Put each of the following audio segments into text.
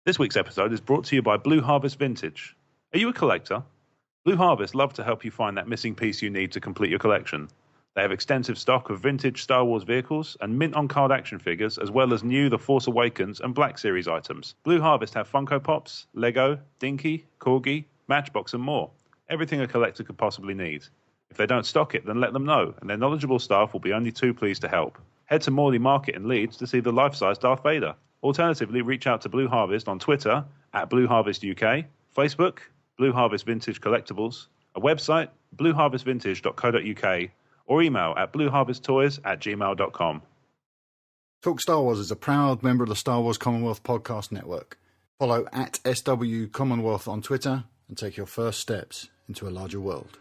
This week's episode is brought to you by Blue Harvest Vintage. Are you a collector? Blue Harvest love to help you find that missing piece you need to complete your collection. They have extensive stock of vintage Star Wars vehicles and mint-on-card action figures, as well as new The Force Awakens and Black Series items. Blue Harvest have Funko Pops, Lego, Dinky, Corgi, Matchbox and more. Everything a collector could possibly need. If they don't stock it, then let them know, and their knowledgeable staff will be only too pleased to help. Head to Morley Market in Leeds to see the life-size Darth Vader. Alternatively, reach out to Blue Harvest on Twitter at Blue Harvest UK, Facebook, Blue Harvest Vintage Collectibles, a website, blueharvestvintage.co.uk, or email at blueharvesttoys@gmail.com. Talk Star Wars is a proud member of the Star Wars Commonwealth Podcast Network. Follow at SW Commonwealth on Twitter and take your first steps into a larger world.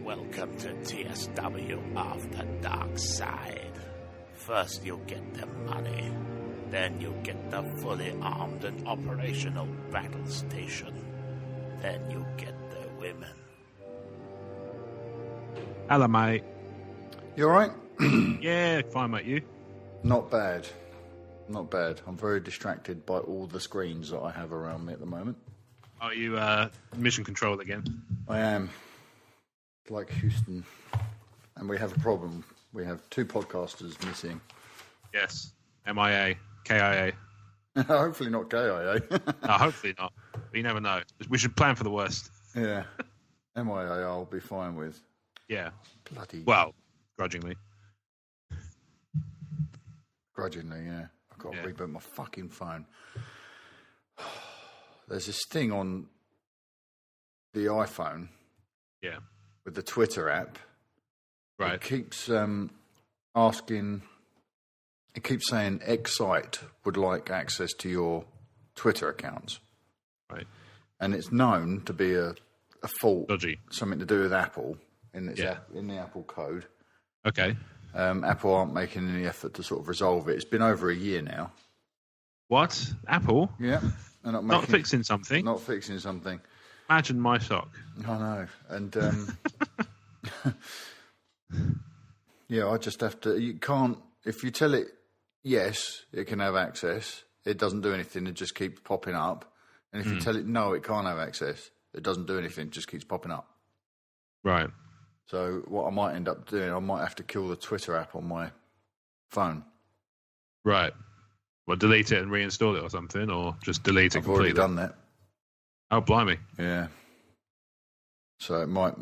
Welcome to TSW After Darkside. First you'll get the money, then you'll get the fully armed and operational battle station, then you'll get the women. Hello, mate. You alright? Yeah, fine, mate. You? Not bad. Not bad. I'm very distracted by all the screens that I have around me at the moment. Are you mission control again? I am. Like Houston. And we have a problem. We have two podcasters missing. Yes. MIA. KIA. Hopefully not KIA. No, hopefully not. But you never know. We should plan for the worst. Yeah. MIA I'll be fine with. Yeah. Bloody... Well, grudgingly. Grudgingly, yeah. I've got to reboot my fucking phone. There's this thing on the iPhone. Yeah. With the Twitter app. Right. It keeps asking... It keeps saying Excite would like access to your Twitter accounts. Right. And it's known to be a fault. Dodgy. Something to do with Apple in the Apple code. Okay. Apple aren't making any effort to sort of resolve it. It's been over a year now. What? Apple? Yeah. They're not fixing something? Not fixing something. Imagine my shock. I know. And yeah, I just have to... You can't... If you tell it yes, it can have access, it doesn't do anything, it just keeps popping up. And if you tell it no, it can't have access, it doesn't do anything, it just keeps popping up. Right. So what I might end up doing, I might have to kill the Twitter app on my phone. Right. Well, delete it and reinstall it or something, or just delete it completely? I've already done that. Oh, blimey. Yeah. So I might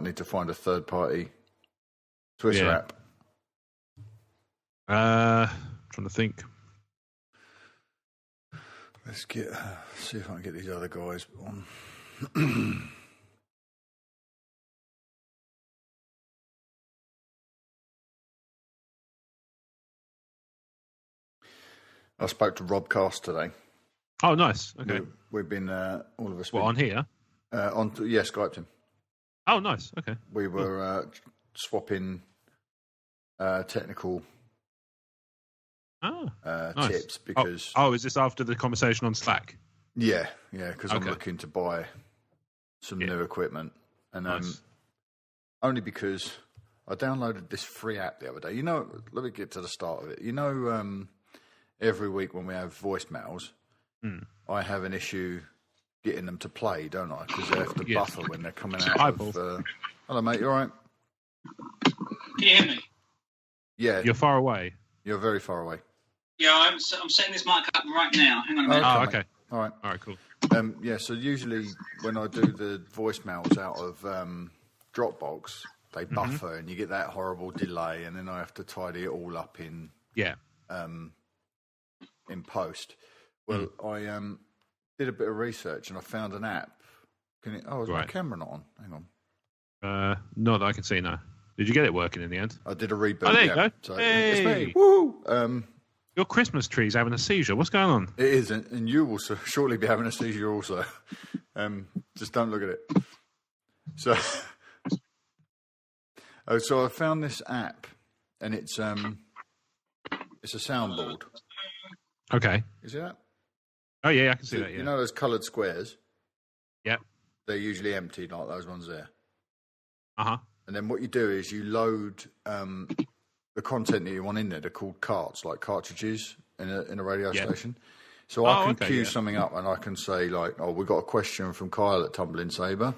need to find a third-party Twitter app. Trying to think. Let's see if I can get these other guys on. I spoke to Rob Cast today. Oh, nice. Okay. We've been all of us. What, on here? Skyped him. Oh, nice. Okay. We were swapping technical nice. tips because... Oh, is this after the conversation on Slack? Yeah, because I'm looking to buy some new equipment. And nice. Only because I downloaded this free app the other day. You know, let me get to the start of it. You know, every week when we have voicemails, I have an issue getting them to play, don't I? Because they have to buffer when they're coming out of... Hello, mate, you all right? Can you hear me? Yeah. You're far away. You're very far away. Yeah, I'm setting this mic up right now. Hang on a minute. Oh, okay. All right. All right, cool. So usually when I do the voicemails out of Dropbox, they buffer and you get that horrible delay, and then I have to tidy it all up in post. Well, I did a bit of research and I found an app. Is my camera not on? Hang on. Not that I can see now. Did you get it working in the end? I did a reboot. Oh, there you go. So hey. It's me. Woo! Your Christmas tree's having a seizure. What's going on? It is, and you will shortly be having a seizure also. Just don't look at it. So I found this app, and it's a soundboard. Okay. Is it that? Oh, yeah, I can see that, yeah. You know those coloured squares? Yeah. They're usually empty, like those ones there. Uh-huh. And then what you do is you load the content that you want in there. They're called carts, like cartridges in a radio station. So Oh, I can okay, queue yeah. something up and I can say, like, oh, we got a question from Kyle at Tumbling Saber.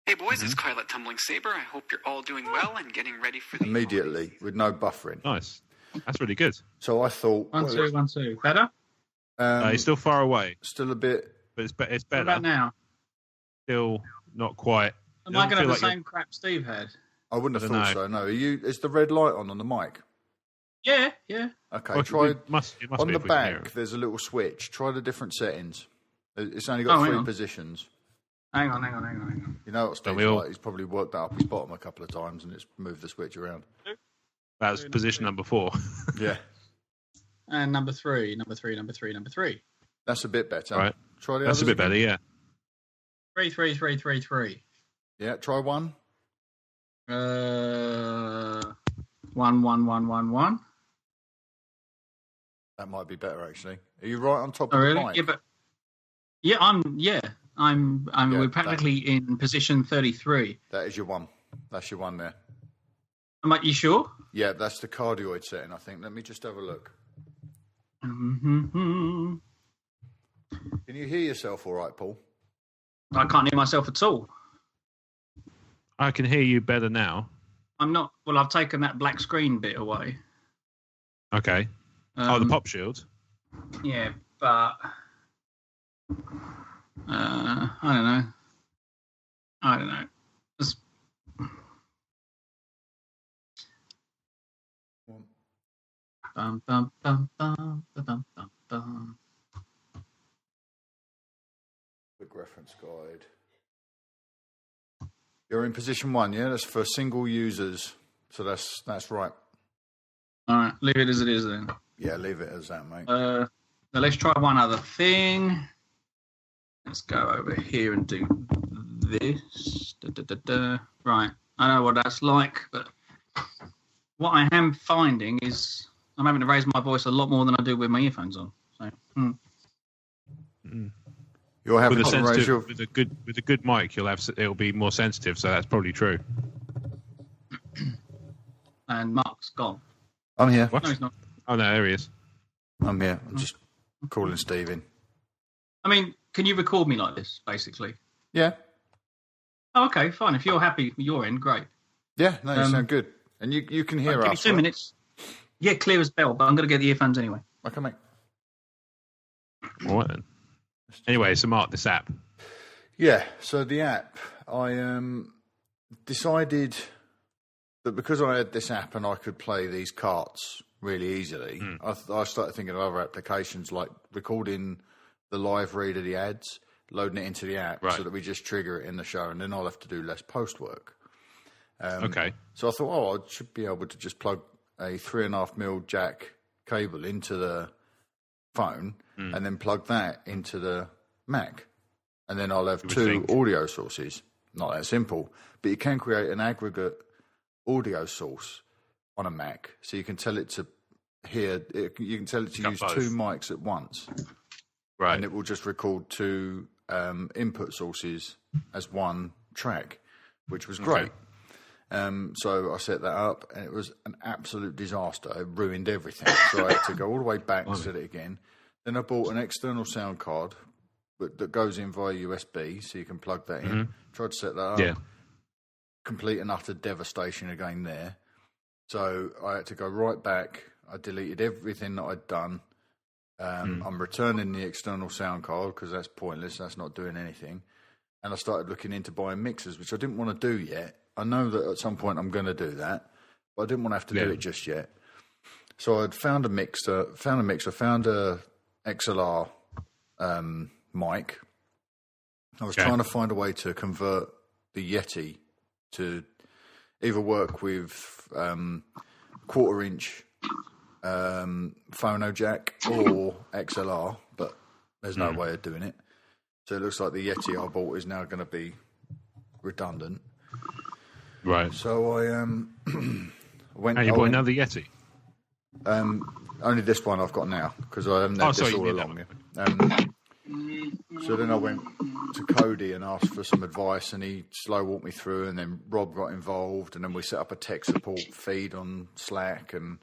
Hey boys, it's Kyle at Tumbling Saber. I hope you're all doing well and getting ready for the Immediately, with no buffering. Nice. That's really good. So I thought... 1, 2, 1, 2. Better? He's still far away, Still a bit... but it's What better. about now? Still not quite. Am I going to have the like same crap Steve had? I wouldn't have I don't thought so, no. Is the red light on the mic? Yeah. Okay, Well, try... it must On be the if we can hear back, it. there's a little switch. Try the different settings. It's only got hang 3 on. positions. Hang on. You know what Steve's we all- like? He's probably worked that up his bottom a couple of times and it's moved the switch around. That's position number 4. Yeah, And number 3. that's a bit better. Right. Try the That's a others bit better, again. yeah. 3. Yeah, try 1. 1. That might be better, actually. Are you right on top Oh, of the really? mic? Yeah, but I'm Yeah, we're practically in position 33. That is your one. That's your one there. You sure? Yeah, that's the cardioid setting, I think. Let me just have a look. Mm-hmm. Can you hear yourself all right, Paul? I can't hear myself at all. I can hear you better now. I'm not. Well, I've taken that black screen bit away. Okay. The pop shield. Yeah, but I don't know. Just- Bum, bum, bum, bum, bum, bum, bum. Quick reference guide. You're in position 1, yeah? That's for single users. So that's right. All right, leave it as it is then. Yeah, leave it as that, mate. Now let's try one other thing. Let's go over here and do this. Right, I know what that's like, but what I am finding is I'm having to raise my voice a lot more than I do with my earphones on. So, You're having With a to raise sensitive, your... with a good mic, it'll be more sensitive. So that's probably true. And Mark's gone. I'm here. What? No, he's not. Oh no, there he is. I'm here. I'm just calling Steve in. I mean, can you record me like this, basically? Yeah. Oh, okay, fine. If you're happy with your end, great. Yeah, no, you sound good. And you can hear Right, us. give me 2 right? minutes. Yeah, clear as bell, but I'm going to get the earphones anyway. Okay, mate. All right then. Anyway, so Mark, this app. Yeah, so the app, I decided that because I had this app and I could play these carts really easily, I started thinking of other applications like recording the live read of the ads, loading it into the app so that we just trigger it in the show and then I'll have to do less post work. Okay. So I thought, I should be able to just plug a 3.5mm jack cable into the phone and then plug that into the Mac. And then I'll have 2 audio sources. Not that simple, but you can create an aggregate audio source on a Mac. So you can tell it to you can tell it to use both. 2 mics at once. Right. And it will just record 2 input sources as one track, which was great. So I set that up, and it was an absolute disaster. It ruined everything. So I had to go all the way back and set it again. Then I bought an external sound card that goes in via USB, so you can plug that in. Tried to set that up. Yeah. Complete and utter devastation again there. So I had to go right back. I deleted everything that I'd done. I'm returning the external sound card because that's pointless. That's not doing anything. And I started looking into buying mixers, which I didn't want to do yet. I know that at some point I'm going to do that, but I didn't want to have to do it just yet. So I'd found a mixer, found a XLR mic. I was trying to find a way to convert the Yeti to either work with 1/4-inch phono jack or XLR, but there's no way of doing it. So it looks like the Yeti I bought is now going to be redundant. Right. So I went. And you bought another Yeti? Only this one I've got now because I haven't had this all you need along. that So then I went to Cody and asked for some advice, and he slow walked me through, and then Rob got involved, and then we set up a tech support feed on Slack, and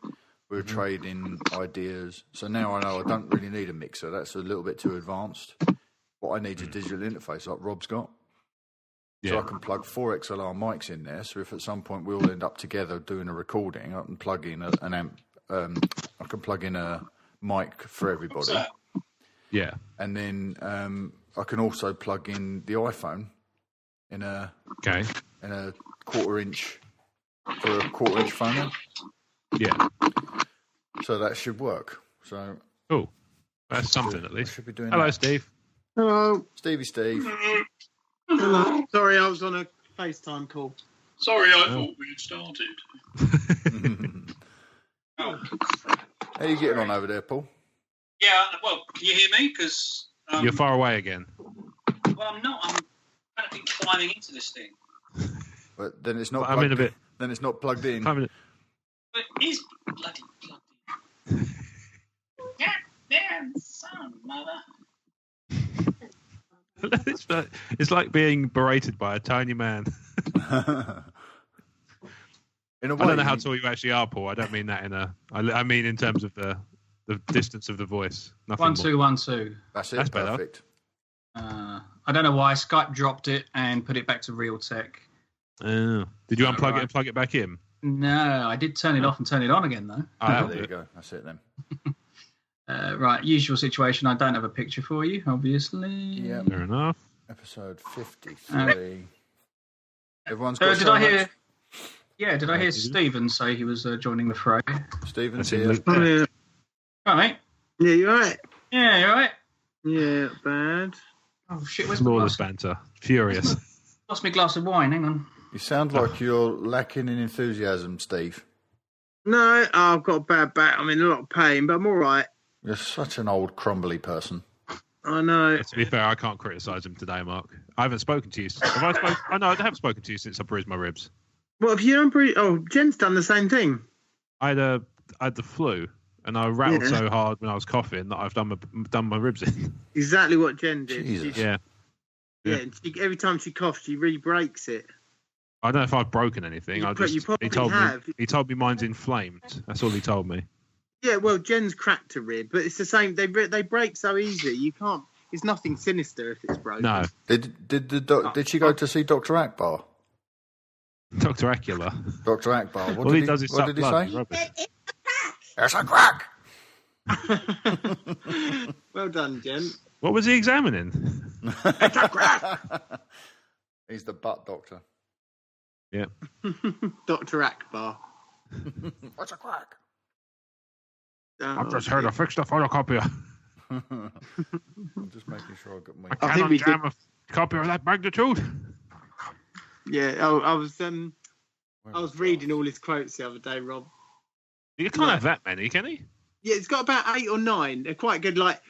we were trading ideas. So now I know I don't really need a mixer. That's a little bit too advanced. What I need is a digital interface like Rob's got. So I can plug 4 XLR mics in there. So if at some point we all end up together doing a recording, I can plug in an amp. I can plug in a mic for everybody. Yeah. And then I can also plug in the iPhone in a quarter-inch for a quarter-inch phone. Yeah. So that should work. So cool. That's something at least. Should be doing Hello, that. Steve. Hello. Steve. Hello. Sorry, I was on a FaceTime call. Sorry, I thought we had started. How are you getting on over there, Paul? Yeah, well, can you hear me? Because You're far away again. well, I'm not. I'm kind of climbing into this thing. But then it's not. I'm in a bit. Then it's not plugged in. But it is bloody plugged in. Goddamn son, mother. It's like being berated by a tiny man. In a way, I don't know how tall you actually are, Paul. I don't mean that in a. I mean in terms of the distance of the voice. Nothing 1 2 1 2. That's it. That's better. Perfect. I don't know why Skype dropped it and put it back to real tech. Oh. Did you unplug it and plug it back in? No, I did turn it off and turn it on again though. Oh, there you go. That's it then. Right, usual situation. I don't have a picture for you, obviously. Yeah. Fair enough. Episode 53. Everyone's got. Did I hear? Yeah, did I hear Stephen say he was joining the fray? Stephen's That's here. Oh, yeah. Right, mate. Yeah, you alright? Yeah, you alright? Yeah, bad. Oh shit, where's my Flawless glass? banter. Furious. Lost my glass of wine. Hang on. You sound like you're lacking in enthusiasm, Steve. No, I've got a bad back. I'm in a lot of pain, but I'm alright. You're such an old, crumbly person. I know. To be fair, I can't criticise him today, Mark. I haven't spoken to you. Have I spoken? Oh, no, I have spoken to you since I bruised my ribs. What have you done? Oh, Jen's done the same thing. I had the flu, and I rattled so hard when I was coughing that I've done my ribs in. Exactly what Jen did. Jesus. Yeah. And every time she coughs, she re-breaks it. I don't know if I've broken anything. You probably have. He told me mine's inflamed. That's all he told me. Yeah, well, Jen's cracked a rib, but it's the same. They break so easy. You can't. It's nothing sinister if it's broken. No. Did she go to see Dr. Akbar? Dr. Acula. Dr. Akbar. What All did he does is what suck did he blood. say? Rubbish. It's a crack. Well done, Jen. What was he examining? It's a crack. He's the butt doctor. Yeah. Dr. Akbar. What's a crack? I've just heard I fixed the photocopier. I'm just making sure I've got my. I cannot jam a copy of that magnitude. Yeah, I was reading all his quotes the other day, Rob. You can't have that many, can he? Yeah, it's got about 8 or 9. They're quite good. Like,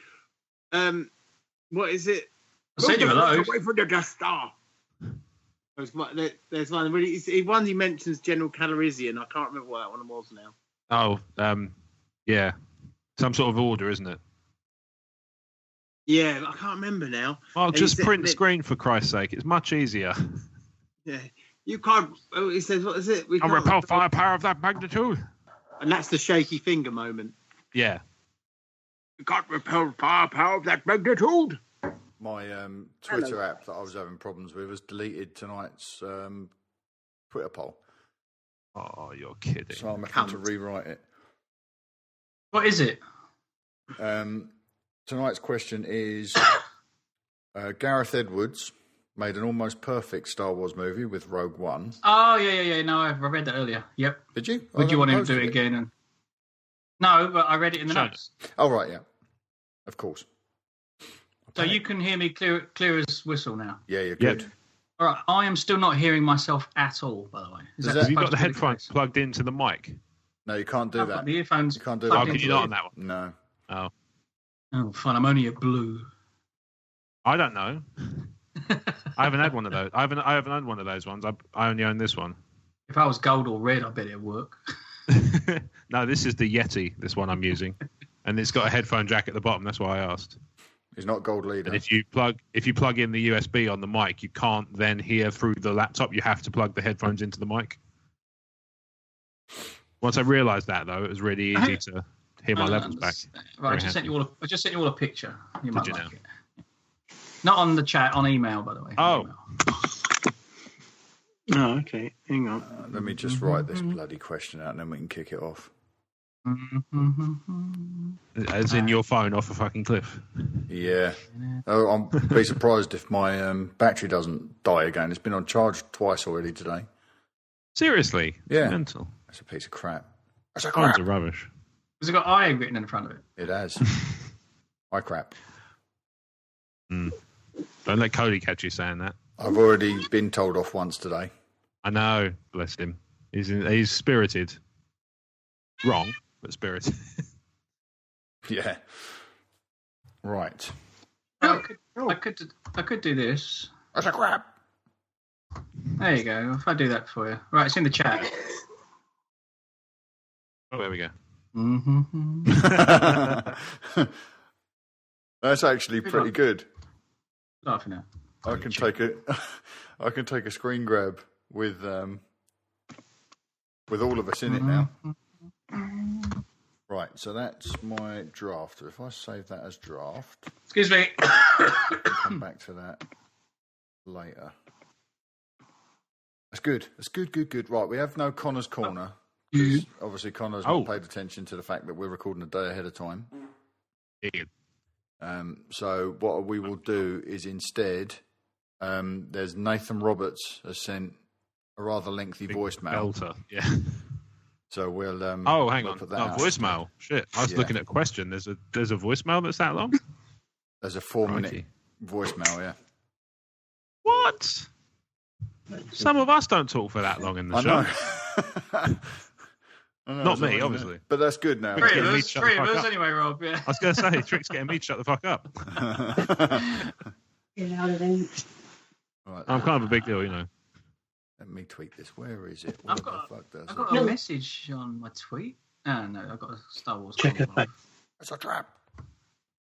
what is it? I sent you a load. Wait for the Death Star. There's one where he mentions General Calrissian. I can't remember what that one was now. Oh, yeah. Some sort of order, isn't it? Yeah, I can't remember now. Well, just print screen for Christ's sake. It's much easier. Yeah, you can't. Oh, he says, "What is it? We I'll can't repel firepower of that magnitude." And that's the shaky finger moment. Yeah. You can't repel firepower of that magnitude. My Twitter app that I was having problems with has deleted tonight's Twitter poll. Oh, you're kidding. So I'm having to rewrite it. What is it? Tonight's question is Gareth Edwards made an almost perfect Star Wars movie with Rogue One. Oh, yeah. No, I read that earlier. Yep. Did you? Would you want him to do it again? No, but I read it in the notes. Oh, right, yeah. Of course. So you can hear me clear as whistle now? Yeah, you're good. All right, I am still not hearing myself at all, by the way. Have you got the headphones plugged into the mic? No, you can't do that. The earphones. You can't do Oh, that. can you not on that one? No. Oh. Oh, fine. I'm only a blue. I don't know. I haven't had one of those. I haven't had one of those ones. I only own this one. If I was gold or red, I bet it'd work. No, this is the Yeti. This one I'm using, and it's got a headphone jack at the bottom. That's why I asked. He's not gold leader. And if you plug in the USB on the mic, you can't then hear through the laptop. You have to plug the headphones into the mic. Once I realised that, though, it was really easy to hear my levels back. Right, I just sent you all a picture. You might Did you like it. Not on the chat, on email, by the way. Oh. Oh, okay. Hang on. Let me just write this bloody question out, and then we can kick it off. As in your phone off a fucking cliff. Yeah. I'll be surprised if my battery doesn't die again. It's been on charge twice already today. Seriously? Yeah. It's mental. That's a piece of crap. That's Phones are rubbish. Has it got I written in front of it? It has. My crap. Don't let Cody catch you saying that. I've already been told off once today. I know. Bless him. He's spirited. Wrong, but spirited. Yeah. Right. I could do this. That's a crap. There you go. If I do that for you. Right, it's in the chat. Oh, there we go. That's actually pretty good. Laughing at. I can take a screen grab with all of us in it now. Right, so that's my draft. If I save that as draft, Excuse me. I'll come back to that later. That's good. That's good. Right, we have no Connor's Corner. Obviously, Connor's not paid attention to the fact that we're recording a day ahead of time. So what we will do is instead, there's Nathan Roberts has sent a rather lengthy voicemail. Belter, yeah. So we'll. Hang on. Put that out. Voicemail. Shit, I was looking at a question. There's a voicemail that's that long. There's a 4-minute voicemail. Yeah. What? Some of us don't talk for that long in the show. I know, Not me, obviously. But that's good now. Three of us anyway, Rob. Yeah. I was going to say, Trick's getting me to shut the fuck up. Right, I'm kind of a big deal, you know. Let me tweet this. Where is it? I've got a message on my tweet. Oh, no, I've got a Star Wars. It's a trap.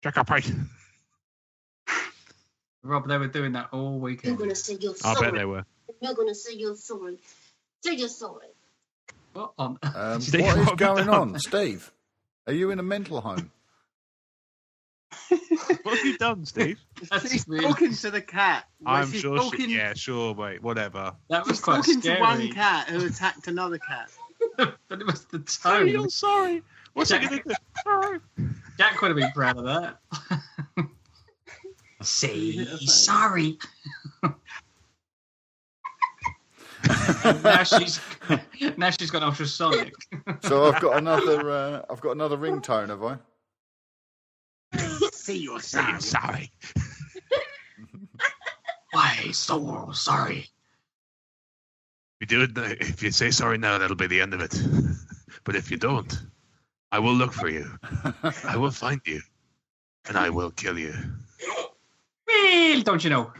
Check up, right? Rob, they were doing that all weekend. You're gonna say you're sorry. I bet they were. You're gonna say you're sorry. Say you're sorry. What on? Steve, what is going on, Steve? Are you in a mental home? What have you done, Steve? He's talking to the cat. I'm sure. Sure, mate. Whatever. That was He's quite talking scary. to one cat who attacked another cat. But it was the tone. I'm sorry. What's he going to do? Sorry. Jack would have been proud of that. Say sorry. now she's got ultrasonic. So I've got another ringtone, have I? Say you're sorry. Sorry. Why so sorry? If you say sorry now, that'll be the end of it. But if you don't, I will look for you. I will find you, and I will kill you. Well, don't you know?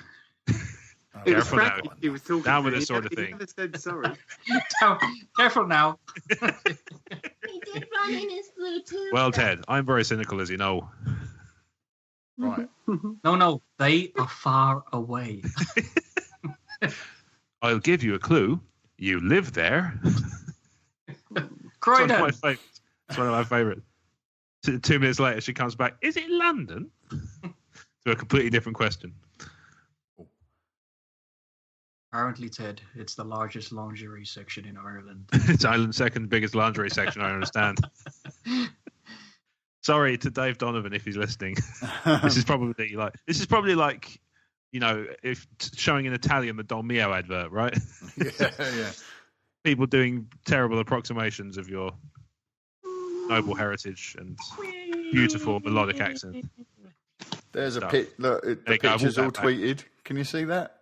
Careful now. He was talking Down to with me. this sort of He thing. never said sorry. Careful now. He did run in his Bluetooth. Well, Ted, I'm very cynical, as you know. Right. No, they are far away. I'll give you a clue. You live there. Croydon. It's one of my favourites. 2 minutes later, she comes back. Is it London? To a completely different question. Apparently, Ted, it's the largest lingerie section in Ireland. It's Ireland's second biggest lingerie section, I understand. Sorry to Dave Donovan if he's listening. This is probably like, you know, if showing in Italian the Dolmio advert, right? Yeah. People doing terrible approximations of your noble heritage and beautiful melodic accent. There's a look. The picture's all tweeted. Can you see that?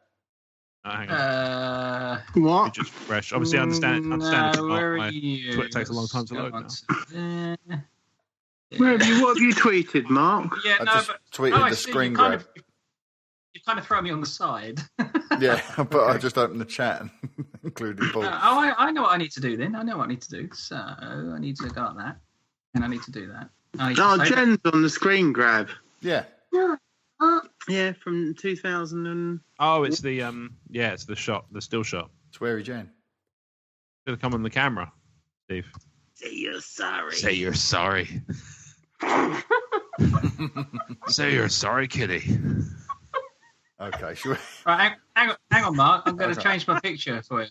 Hang on. What? Just fresh. Obviously, I understand. No, Where my Twitter takes a long time to load now. What have you tweeted, Mark? Yeah, I just tweeted the screen grab. You kind of throw me on the side. Yeah, but I just opened the chat and included Paul. I know what I need to do then. I know what I need to do. So I need to go on that. And I need to do that. Jen's on the screen grab. Yeah. Yeah, from 2000 and... Oh, it's the it's the shot, the still shot. Sweary Jane. Should have come on the camera, Steve. Say you're sorry. Say you're sorry. Say you're sorry, kitty. Okay, sure. Right, hang on, Mark. I'm going to Okay. change my picture for you.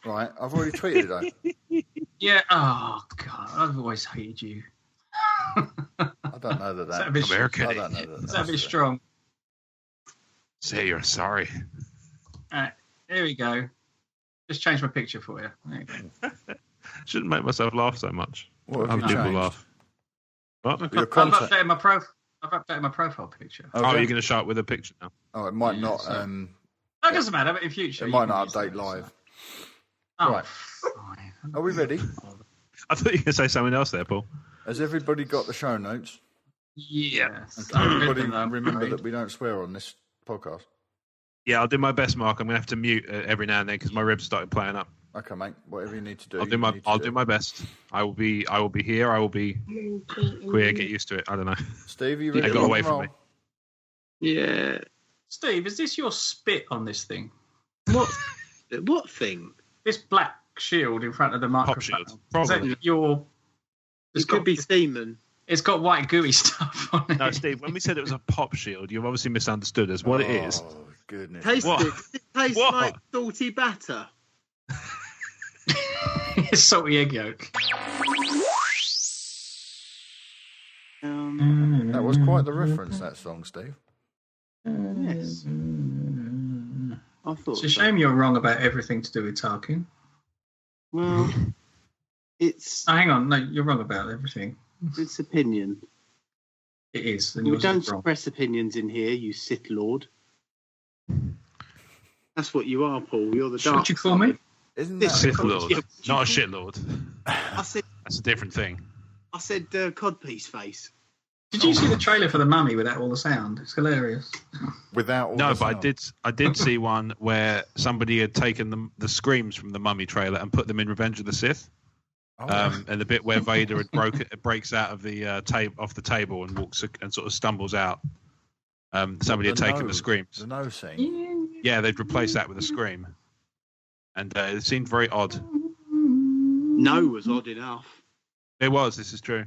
Right, I've already tweeted it though. Yeah. Oh God, I've always hated you. I don't know that. Is that a bit, American. I don't know that. is that a bit strong? Say you're sorry. All right, here we go. Just change my picture for you. There you go. Shouldn't make myself laugh so much. What Have have you people changed? laugh. What? Your I've contact. updated my profile. I've updated my profile picture. Oh, Okay. you're going to show it with a picture now. Oh, it might Yeah, not. so- No, it doesn't matter. But in future, It you might can not use update that, live. so- Oh, Right. fine. Are we ready? I thought you were going to say something else there, Paul. Has everybody got the show notes? Yes. And can everybody I've written them, remember right? that we don't swear on this podcast? Yeah, I'll do my best, Mark. I'm going to have to mute every now and then because my ribs started playing up. Okay, mate. Whatever you need to do. I'll do you my need to I'll do my best. I will be here. I will be queer. Get used to it. I don't know. Steve, are you They ready? got to away rock from and me. Yeah. Steve, is this your spit on this thing? What thing? This black shield in front of the microphone. shield, Is probably. that your? It could be semen. It's got white gooey stuff on it. No, Steve. When we said it was a pop shield, you've obviously misunderstood us. What it is? Oh, goodness. Taste What? it. Does it taste What? like salty batter? It's salty egg yolk. That was quite the reference, that song, Steve. Yes. I thought It's a so. shame you're wrong about everything to do with Tarkin. Well, it's Oh, hang on, no, you're wrong about everything. opinion. It is. And We yours don't is wrong. express opinions in here, you Sith Lord. That's what you are, Paul. You're the dark. What you call me? Isn't This- that Sith Lord, Yeah. not a shitlord. I said That's a different thing. codpiece face. Did you see the trailer for The Mummy without all the sound? It's hilarious. without all No, the but sound? I did see one where somebody had taken the screams from the Mummy trailer and put them in Revenge of the Sith. Oh, And the bit where Vader had breaks out of the off the table and walks and sort of stumbles out. Somebody had taken the screams. The nose scene. Yeah, they'd replaced that with a scream, and it seemed very odd. No was odd enough. It was. This is true.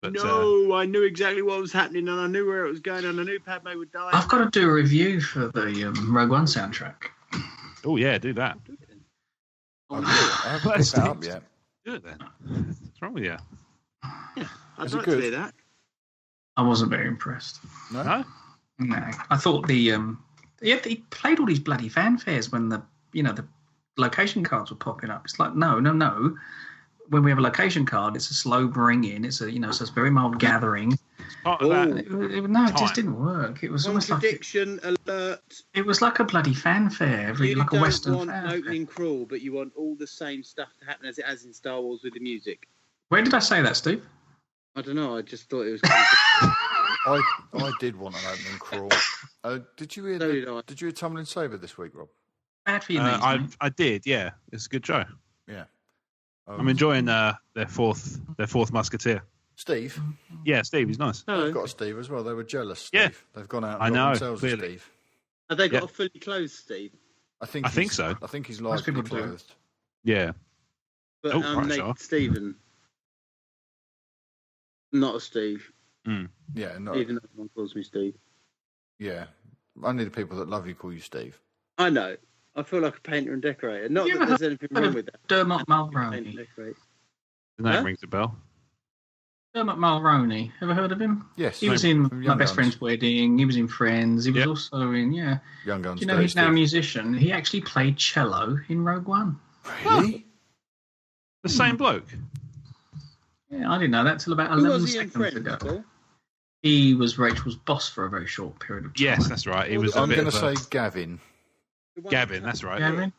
But No, I knew exactly what was happening and I knew where it was going and I knew Padme would die. I've got to do a review for the Rogue One soundtrack. oh yeah, do that. I haven't picked that up yet. Do it then. What's wrong with you? I'd Is it like good? to hear that. I wasn't very impressed. No? No? No, I thought he played all these bloody fanfares when the location cards were popping up. It's like no. When we have a location card, it's a slow bring in. It's it's a very mild gathering. Part of Oh. that. No, it Time. just didn't work. It was almost like Contradiction alert. it was like a bloody fanfare, You like a don't Western want an fanfare. opening crawl, but you want all the same stuff to happen as it has in Star Wars with the music. Where did I say that, Steve? I don't know. I just thought it was. I did want an opening crawl. Did you hear? So did I. Did you hear Tumbling Saber this week, Rob? Bad for your knees, mate. I did. Yeah, it's a good show. Yeah. I'm enjoying their fourth Musketeer. Steve. Yeah, Steve, he's nice. I've Hello. got a Steve as well. They were jealous. Steve. Yeah. They've gone out and I got know, themselves a clearly. Steve. Have they got Yeah. a fully clothed Steve? I think think so. I think he's Most largely people do. clothed. Yeah. But Oh, right, Nate sure. Stephen. Not a Steve. Yeah, no, Even though everyone calls me Steve. yeah. Only the people that love you call you Steve. I know. I feel like a painter and decorator. Not You that ever there's anything heard wrong of with that. Dermot Paint and Mulroney. decorate. The name Huh? rings a bell. Dermot Mulroney. Ever heard of him? Yes. He was in From My Young Best Guns. Friend's Wedding. He was in Friends. He was Yep. also in Young Guns. Do you know Dirty he's now a Steve. musician? He actually played cello in Rogue One. Really? The same bloke. Yeah, I didn't know that till about Who 11 was he in seconds Friends, ago. Paul? He was Rachel's boss for a very short period of time. Yes, that's right. He was a I'm bit going of to a... say Gavin. The one Gavin, that that's right. Gavin?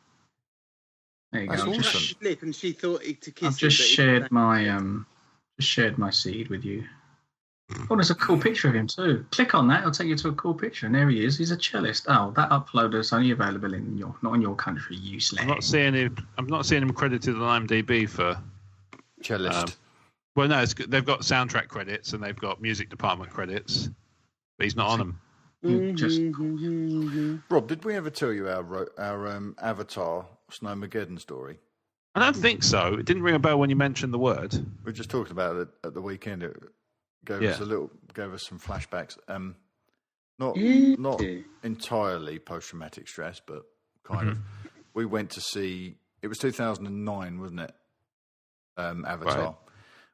There you That's go. awesome. touched his lip and she thought to kiss I've him, just but he shared didn't. my seed with you. Oh, there's a cool picture of him too. Click on that; it'll take you to a cool picture. And there he is. He's a cellist. Oh, that uploader is only available in not in your country, you slag. I'm not seeing him credited on IMDb for. Cellist. Well, no, it's good. They've got soundtrack credits and they've got music department credits, but he's not on them. Just Rob, did we ever tell you our Avatar Snowmageddon story? I don't think so. It didn't ring a bell when you mentioned the word. We just talked about it at the weekend. It gave us some flashbacks. Not entirely post-traumatic stress, but kind of. We went to see. It was 2009, wasn't it? Avatar. Right.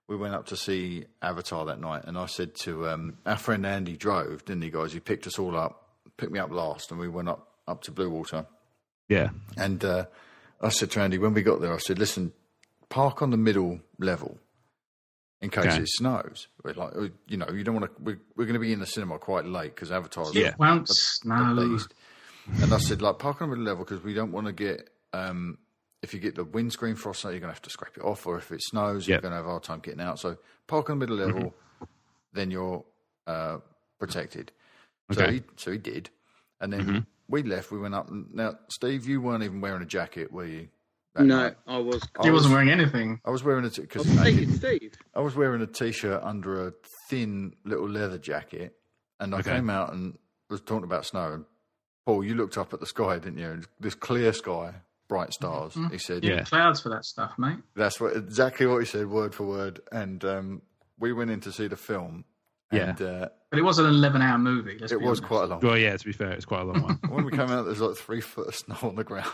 We went up to see Avatar that night, and I said to our friend Andy drove, didn't he, guys? He picked us all up, picked me up last, and we went up to Blue Water. Yeah. And I said to Andy, when we got there, I said, listen, park on the middle level in case it snows. We're like, you know, you don't want to, we're going to be in the cinema quite late because Avatar's it won't snow. And I said, like, park on the middle level because we don't want to get, if you get the windscreen frost, you're going to have to scrape it off, or if it snows, you're going to have a hard time getting out. So park on the middle level, then you're protected. Okay. So he did. And then we left, we went up. Now, Steve, you weren't even wearing a jacket, were you? No, I was. He wasn't wearing anything. I was wearing Steve. I was wearing a t-shirt under a thin little leather jacket, and I came out and was talking about snow. And Paul, you looked up at the sky, didn't you? And this clear sky, bright stars. He said, "Yeah, clouds for that stuff, mate." That's exactly what he said, word for word. And we went in to see the film. And, but it was an 11-hour movie. It was quite a long. Well, yeah. To be fair, it's quite a long one. When we came out, there's like 3 foot of snow on the ground,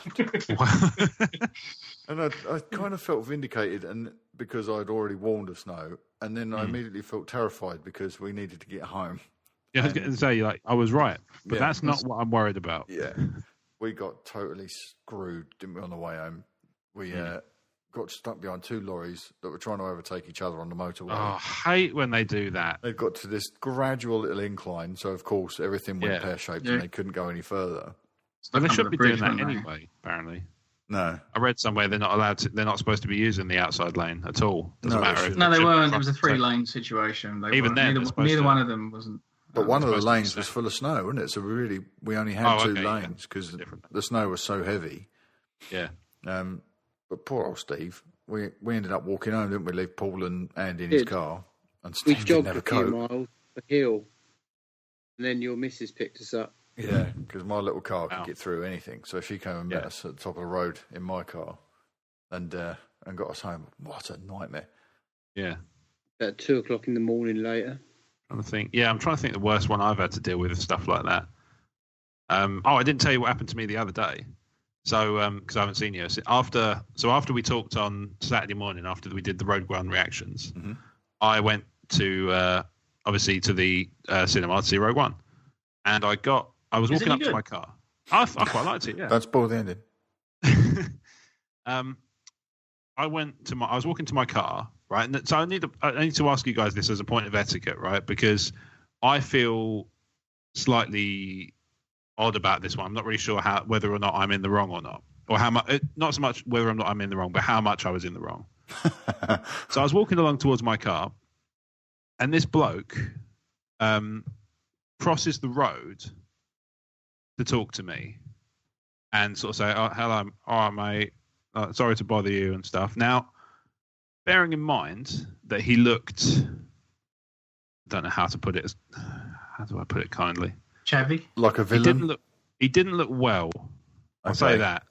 and I kind of felt vindicated, and because I'd already warned of snow, and then I immediately felt terrified because we needed to get home. Yeah, I was going to say, like, I was right, but that's not what I'm worried about. Yeah, we got totally screwed, didn't we, on the way home? We got stuck behind 2 lorries that were trying to overtake each other on the motorway. Oh, I hate when they do that. They got to this gradual little incline, so of course everything went pear-shaped and they couldn't go any further. But they shouldn't be doing that anyway, apparently. No. I read somewhere they're not supposed to be using the outside lane at all. Doesn't matter. No, they weren't. It was a 3-lane situation. Even then, neither one of them wasn't. But one of the lanes was full of snow, wasn't it? So we only had 2 lanes because the snow was so heavy. Yeah. But poor old Steve, we ended up walking home, didn't we? Leave Paul and Andy in his car. And Steve we jogged a few miles, a hill, and then your missus picked us up. Yeah, because my little car could get through anything. So she came and met us at the top of the road in my car and got us home. What a nightmare. Yeah. At 2 o'clock in the morning later. I'm trying to think the worst one I've had to deal with is stuff like that. I didn't tell you what happened to me the other day. So, because I haven't seen you. After we talked on Saturday morning, after we did the Rogue One reactions, I went to obviously to the cinema to see Rogue One, and I was walking up to my car. I quite liked it. Yeah. Don't spoil the ending. I was walking to my car, right? And so I need to ask you guys this as a point of etiquette, right? Because I feel slightly odd about this one. I'm not really sure whether or not I'm in the wrong or not, or how much. Not so much whether or not I'm in the wrong, but how much I was in the wrong. So I was walking along towards my car, and this bloke crosses the road to talk to me, and sort of say, "Oh, hello, all right, mate. Sorry to bother you and stuff." Now, bearing in mind that he looked, I don't know how to put it. How do I put it kindly? Chavvy, like a villain. He didn't look well. I'll say that.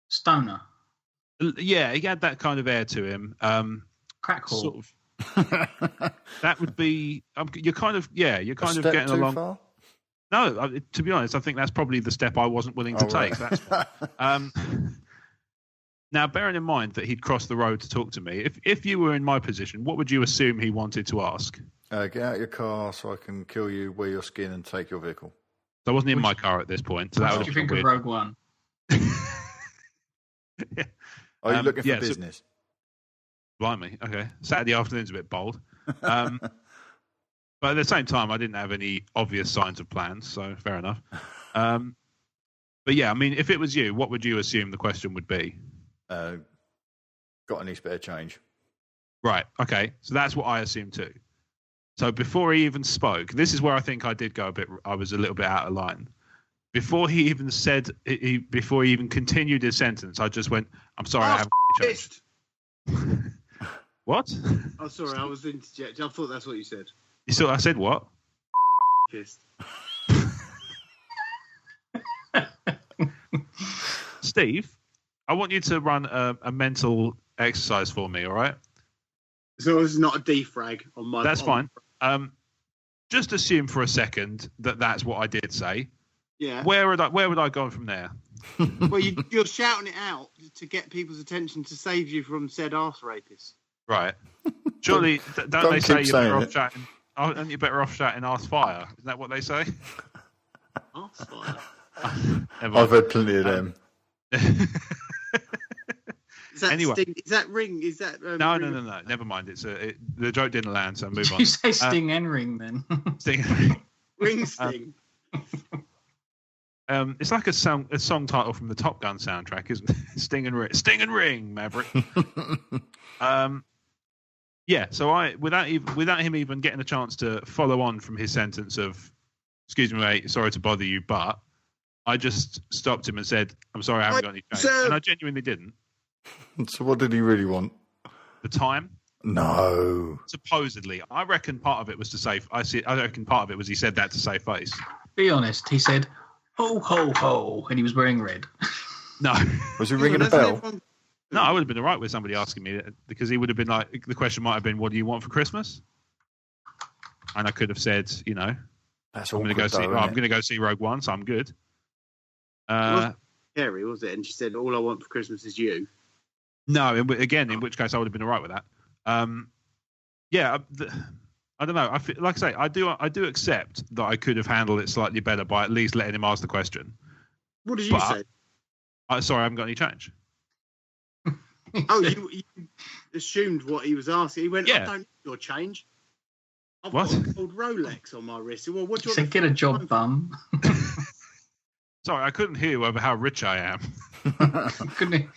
Stoner. Yeah, he had that kind of air to him. Crackhole. Sort of. That would be. You're kind of getting along. Far? No, to be honest, I think that's probably the step I wasn't willing to take. Right. That's fine. Now, bearing in mind that he'd crossed the road to talk to me, if you were in my position, what would you assume he wanted to ask? Get out your car so I can kill you, wear your skin, and take your vehicle. So I wasn't in my car at this point. So what do you think of Rogue One? Yeah. Are you looking for business? Blimey, okay. Saturday afternoon's a bit bold. But at the same time, I didn't have any obvious signs of plans, so fair enough. But yeah, I mean, if it was you, what would you assume the question would be? Got any spare change? Right, okay. So that's what I assumed too. So before he even spoke, this is where I think I was a little bit out of line. Before he even before he even continued his sentence, I just went, "I'm sorry, I haven't changed." What? Oh, sorry, I was interjecting. I thought that's what you said. You saw? I said what? Pissed. Steve, I want you to run a mental exercise for me, all right? So this is not a defrag on my... That's fine. Just assume for a second that that's what I did say. Yeah. Where would I go from there? Well, you're shouting it out to get people's attention to save you from said arse rapists. Right. Surely, don't they say you're better off shouting? Aren't you better off shouting "arse fire"? Isn't that what they say? Arse fire. I've heard plenty of them. Is that Anyway. Sting? Is that Ring? Is that No. Ring? Never mind. The joke didn't land, so move on. You say Sting and Ring then? Sting. Ring Sting. It's like a song title from the Top Gun soundtrack, isn't it? Sting and Ring, Maverick. Yeah. So without him even getting a chance to follow on from his sentence of, "Excuse me, mate, sorry to bother you," but I just stopped him and said, "I'm sorry, I haven't got any change," and I genuinely didn't. So what did he really want? The time. No. Supposedly, I reckon part of it was to save. I reckon part of it was he said that to save face. Be honest, he said, "Ho, ho, ho," and he was wearing red. No. Was he ringing a bell? No, I would have been all right with somebody asking me that, because he would have been like, the question might have been, "What do you want for Christmas?" And I could have said, That's I'm going to go see Rogue One, so I'm good. Scary, was it? And she said, "All I want for Christmas is you." No, in which case I would have been all right with that. Yeah, I don't know. I feel, like I say, I do accept that I could have handled it slightly better by at least letting him ask the question. What did you say? Sorry, I haven't got any change. Oh, you assumed what he was asking. He went, Yeah. "I don't need your change. I've What? got an old Rolex on my wrist." Well, what do He you said, want? "Get a job, bum." Sorry, I couldn't hear you over how rich I am. Couldn't he?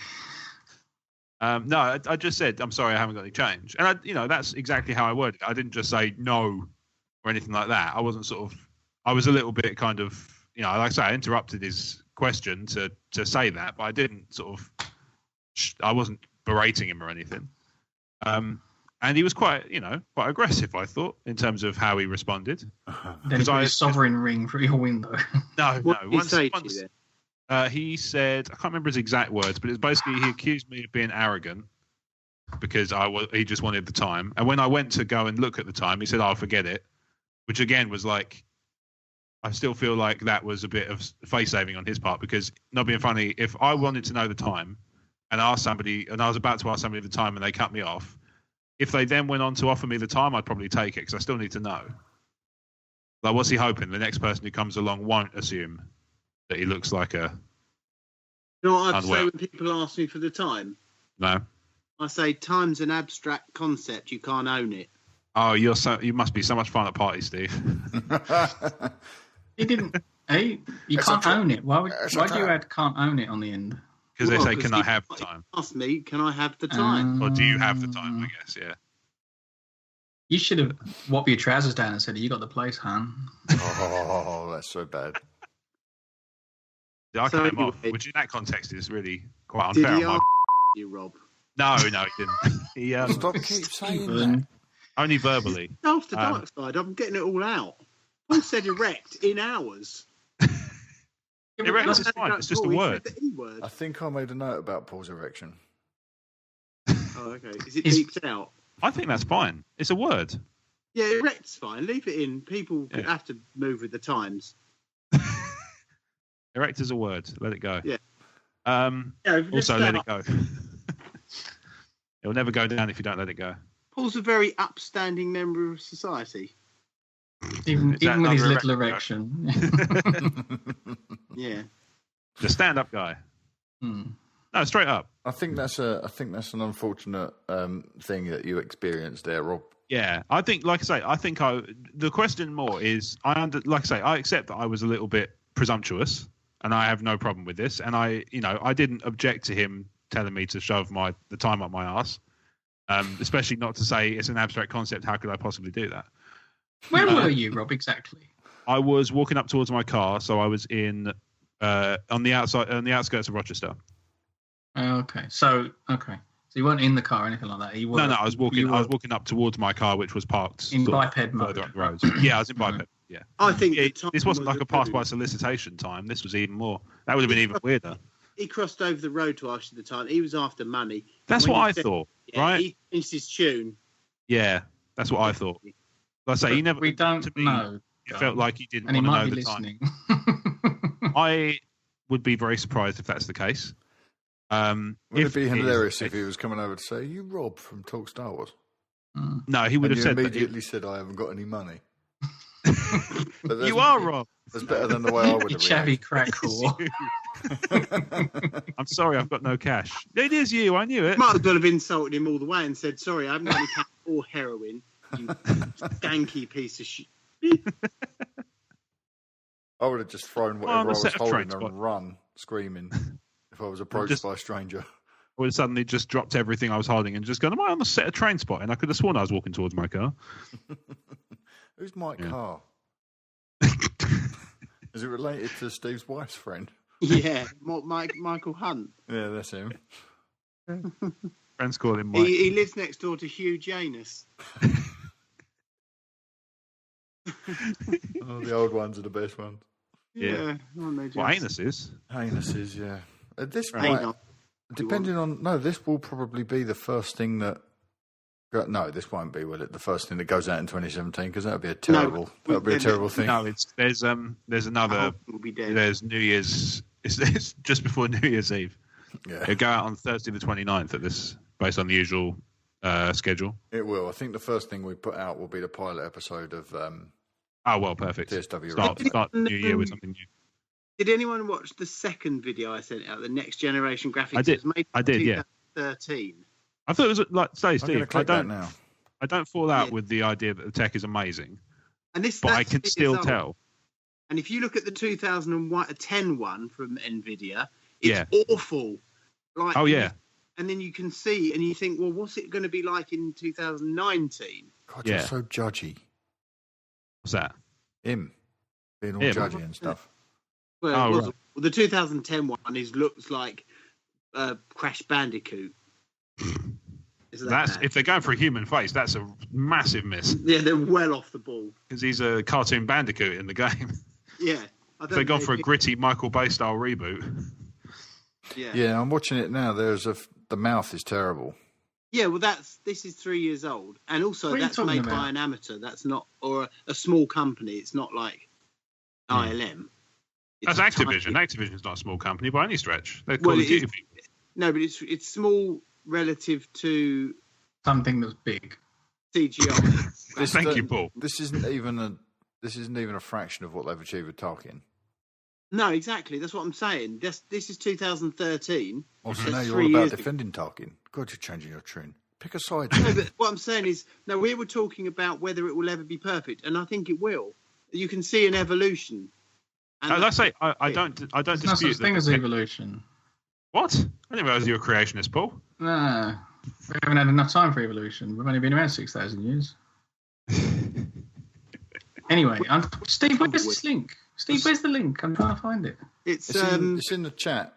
No, I just said, "I'm sorry, I haven't got any change," and that's exactly how I worded it. I didn't just say no or anything like that. I wasn't I was a little bit kind of, like I say, I interrupted his question to say that, but I didn't I wasn't berating him or anything. And he was quite aggressive, I thought, in terms of how he responded. Then he put his sovereign ring through your window. No. What did he say to you then? He said, I can't remember his exact words, but it's basically he accused me of being arrogant because he just wanted the time. And when I went to go and look at the time, he said, "I'll forget it," which again was like, I still feel like that was a bit of face saving on his part, because, not being funny, if I wanted to know the time and asked somebody, and I was about to ask somebody the time and they cut me off, if they then went on to offer me the time, I'd probably take it because I still need to know. Like, what's he hoping? The next person who comes along won't assume that he looks like a... You know what I say unwell. when people ask me for the time? No? I say, time's an abstract concept. You can't own it. Oh, you must be so much fun at parties, Steve. He didn't. Hey, you can't own it. Why do you add "can't own it" on the end? Because they say, Because "Can I have the time?" Ask me, can I have the time? Or do you have the time, I guess, yeah. You should have whopped your trousers down and said, "You got the place, hon." Oh, that's so bad. I So cut him off, anyway- which in that context is really quite Did unfair. he on my- ask you, Rob? No, he didn't. He Stop keep saying that. only verbally. After Darkside, I'm getting it all out. Paul said erect in hours. Erect is fine. It's just a He word. said the E-word. I think I made a note about Paul's erection. Oh, okay. Is it beeped out? I think that's fine. It's a word. Yeah, erect's fine. Leave it in. People have to move with the times. Erect is a word. Let it go. Yeah. Also, let it go. It'll never go down if you don't let it go. Paul's a very upstanding member of society. Even Is that with his another little erection? erection. Yeah. The stand-up guy. Hmm. No, straight up. I think that's an unfortunate thing that you experienced there, Rob. Yeah, I think, like I say, the question more is, I accept that I was a little bit presumptuous, and I have no problem with this, and I didn't object to him telling me to shove the time up my arse, especially not to say it's an abstract concept. How could I possibly do that? Where were you, Rob, exactly? I was walking up towards my car, so I was on the outskirts of Rochester. Okay, so you weren't in the car or anything like that. No, I was walking. I was walking up towards my car, which was parked in sort of biped mode. further up the road. Yeah, I was in biped. Yeah, I think this wasn't like a pass by solicitation time. This was even more. That would have been even weirder. he crossed over the road to us at the time. He was after money. That's When what you I said- thought, Yeah, right? He finished his tune. Yeah, that's what I thought. Like I say, he never. We don't to me, know. It felt like he didn't And he want might to know be the time. listening. I would be very surprised if that's the case. Would it be is- hilarious if he was coming over to say, "You Rob from Talk Star Wars"? No, he would And have you said that. immediately said, "I haven't got any money." But You are Rob. That's better than the way I would You have chavvy reacted. crack whore. I'm sorry, I've got no cash. It is you. I knew it. Might as well have insulted him all the way and said, "Sorry, I haven't got any cash or heroin. You skanky piece of shit." I would have just thrown Well, I'm whatever a I set was of holding traits, and run, screaming, if I was approached Just- by a stranger. I would have suddenly just dropped everything I was holding and just gone, am I on the set of Train Spot? And I could have sworn I was walking towards my car. Who's Mike Yeah. Carr? Is it related to Steve's wife's friend? Yeah, Michael Hunt. Yeah, that's him. Friends call him Mike. He lives next door to Hugh Janus. Oh, the old ones are the best ones. Yeah. aren't they Well, just? anus is. Heinouses, yeah. This Hang might, on. depending on this will probably be the first thing that. No, this won't be, will it? The first thing that goes out in 2017 because that would be a terrible. That would be a terrible thing. No, there's another. Will be dead. There's New Year's. It's just before New Year's Eve. Yeah, It'll go out on Thursday the 29th at this, based on the usual schedule. it will. I think the first thing we put out will be the pilot episode of Oh well, perfect. TSW. Start the new year with something new. Did anyone watch the second video I sent out, the Next Generation graphics? I did. It was made I did, yeah. 2013. I thought it was like say, I'm going Steve. to click that now. I don't fall out Yeah. with the idea that the tech is amazing, And this, but I that's can 3 still years old. tell. And if you look at the 2010 one from Nvidia, it's Yeah. awful. Like, Oh yeah, And then you can see, and you think, well, what's it going to be like in 2019? God, Yeah. you're so judgy. what's that? Him being all Him. judgy and stuff. Well, Oh, it wasn't. right. Well, the 2010 one looks like Crash Bandicoot. Isn't that That's bad? if they're going for a human face, that's a massive miss Yeah, they're well off the ball. because he's a cartoon bandicoot in the game. Yeah. I If they've gone for a gritty Michael Bay style reboot. Yeah. Yeah, I'm watching it now. The mouth is terrible. Yeah, well, this is 3 years old, and also What are you that's talking made about? by an amateur. That's not, or a small company. It's not like ILM. It's That's a Activision. tiny- Activision's not a small company by any stretch. They're Well, Call of it Duty is- people. No, but it's small relative to Something that's big. CGI. Thank you, Paul. This isn't even a fraction of what they've achieved with Tarkin. No, exactly. That's what I'm saying. This is 2013. Also, That's now you're 3 all about years ago. defending Tarkin. God, you're changing your tune. Pick a side. No, but what I'm saying is, no, we were talking about whether it will ever be perfect, and I think it will. You can see an evolution. And As I say, I don't There's no dispute such thing that. as evolution. What? I didn't realise you were a creationist, Paul. No. We haven't had enough time for evolution. We've only been around 6,000 years. Anyway, Steve, where's this link? Steve, where's the link? I'm trying to find it. It's It's in the chat.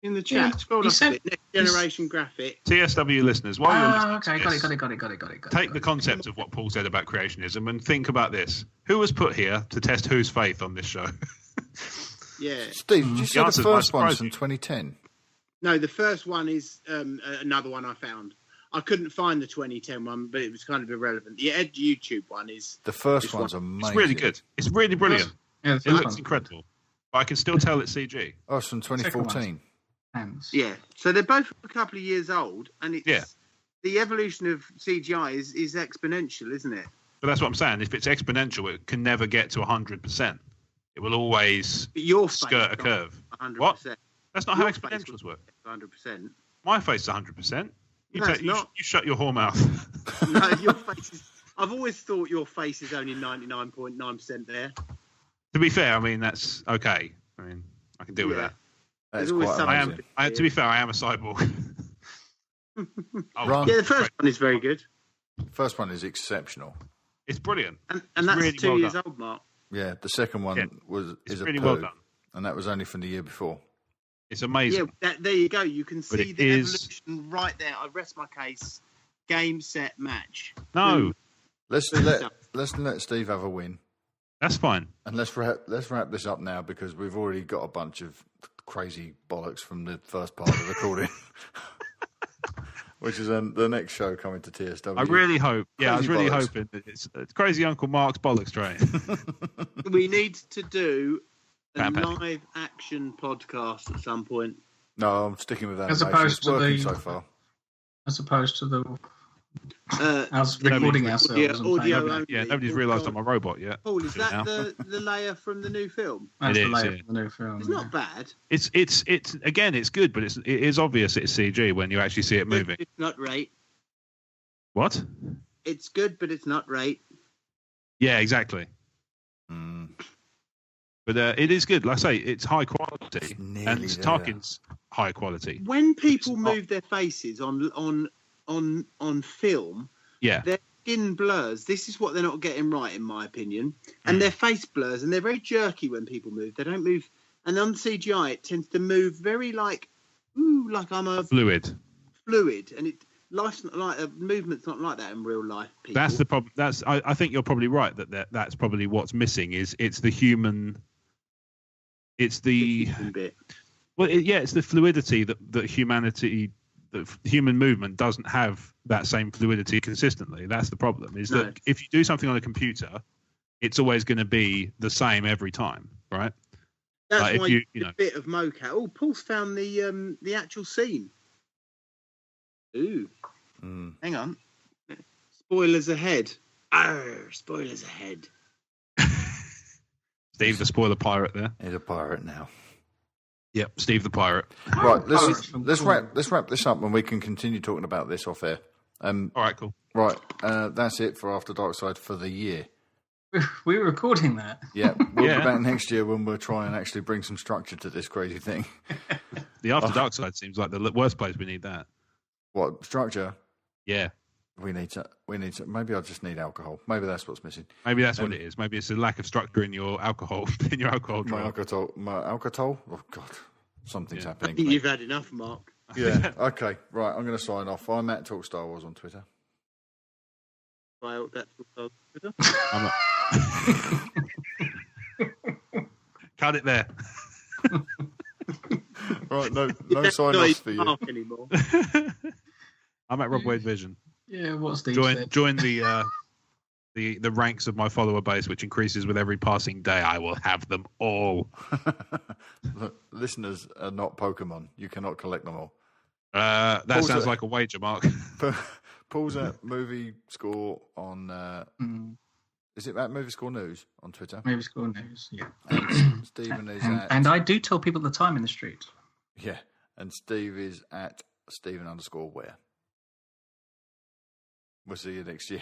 in the Yeah, chat. Scroll he up a said- bit. Next generation graphic. TSW listeners, while you're listening Okay, to got this, it. Got it. take the concept of what Paul said about creationism and think about this. Who was put here to test whose faith on this show? Yeah. Steve, did you say the answers might first one's surprise from you. 2010? No, the first one is another one I found. I couldn't find the 2010 one, but it was kind of irrelevant. The YouTube one is. The first This one's one. amazing. It's really good. It's really brilliant. Yeah, the It first looks one's incredible. But I can still tell it's CG. Oh, it's from 2014. hands. Yeah. So they're both a couple of years old, and it's Yeah. the evolution of CGI is exponential, isn't it? But that's what I'm saying. If it's exponential, it can never get to 100%. It will always But your face skirt a got curve. 100%. What? That's not how Your face exponentials work. 100%. My face is 100%. No, it's not. You shut your whore mouth. No, your face is. I've always thought your face is only 99.9% there. To be fair, I mean, that's okay. I mean, I can deal with Yeah. that. That is There's always quite something- amazing. To be fair, I am a cyborg. Oh, Run. Yeah, the first one is very good, First one is exceptional. It's brilliant. and It's that's really 2 well years done. old, Mark. Yeah, the second one Yeah, is It's a really poo, well done. and that was only from the year before. It's amazing. Yeah, there you go. You can But see it the is- evolution right there. I rest my case. Game, set, match. No, Let's let Steve have a win, that's fine. and let's wrap this up now because we've already got a bunch of crazy bollocks from the first part of the recording. Which is the next show coming to TSW. I really hope. Yeah, I was really Bollocks. hoping that it's Crazy Uncle Mark's Bollocks Train. We need to do a Panic. live action podcast at some point. No, I'm sticking with As animation. opposed It's to working the- so far. As opposed to the us the recording ourselves. and audio playing. only. Yeah, nobody's realised I'm a robot yet. Paul, is that Now. the layer from the new film? That's It the is, layout yeah. of the new film. It's not bad. It's again, it's good, but it is obvious it's CG when you actually see it moving. It's not right. What? It's good, but it's not right. Yeah, exactly. Mm. But it is good. Like I say, it's high quality, It's nearly and there. Tarkin's high quality. When people It's not- move their faces on film, Yeah, their skin blurs. This is what they're not getting right, in my opinion. And their face blurs, and they're very jerky when people move. They don't move. And on CGI, it tends to move very like I'm a fluid. fluid, and life's not like movement's not like that in real life. People. That's the problem. I think you're probably right that's probably what's missing. It's the human. It's the bit. well, it's the fluidity that humanity, that human movement doesn't have that same fluidity consistently. That's the problem. Is No. that if you do something on a computer, it's always going to be the same every time, right? That's Like, if why you- you you need know. a bit of mocap. Oh, Paul's found the actual scene. Ooh, Mm. hang on. Spoilers ahead. Arr, spoilers ahead. Steve, the spoiler pirate there. He's a pirate now. Yep, Steve the pirate. Right, Pirates from let's Cool. wrap this up, and we can continue talking about this off air. All right, cool. Right, that's it for After Darkside for the year. We were recording that. Yeah, we'll Yeah. be back next year when we'll try and actually bring some structure to this crazy thing. The After Dark Side seems like the worst place we need that. What structure? Yeah, We need to. Maybe I just need alcohol. Maybe that's what's missing. maybe that's what it is. Maybe it's a lack of structure in your alcohol My trial. alcohol. My alcohol. Oh God, something's I happening. think you've had enough, Mark. Yeah. Okay. Right. I'm going to sign off. I'm at Talk Star Wars on Twitter. Well, that's I'm not- Cut it there. Right. No sign offs for you. Mark anymore. I'm at Rob Wade Vision. Yeah, what Steve Join said. the ranks of my follower base, which increases with every passing day. I will have them all. Look, listeners are not Pokemon. You cannot collect them all. That Paul's sounds a- like a wager, Mark. Paul's at Movie Score on. Mm, Is it at Movie Score News on Twitter? maybe school news. Yeah. And Stephen is at. And I do tell people the time in the street. Yeah. And Steve is at Stephen_where. We'll see you next year.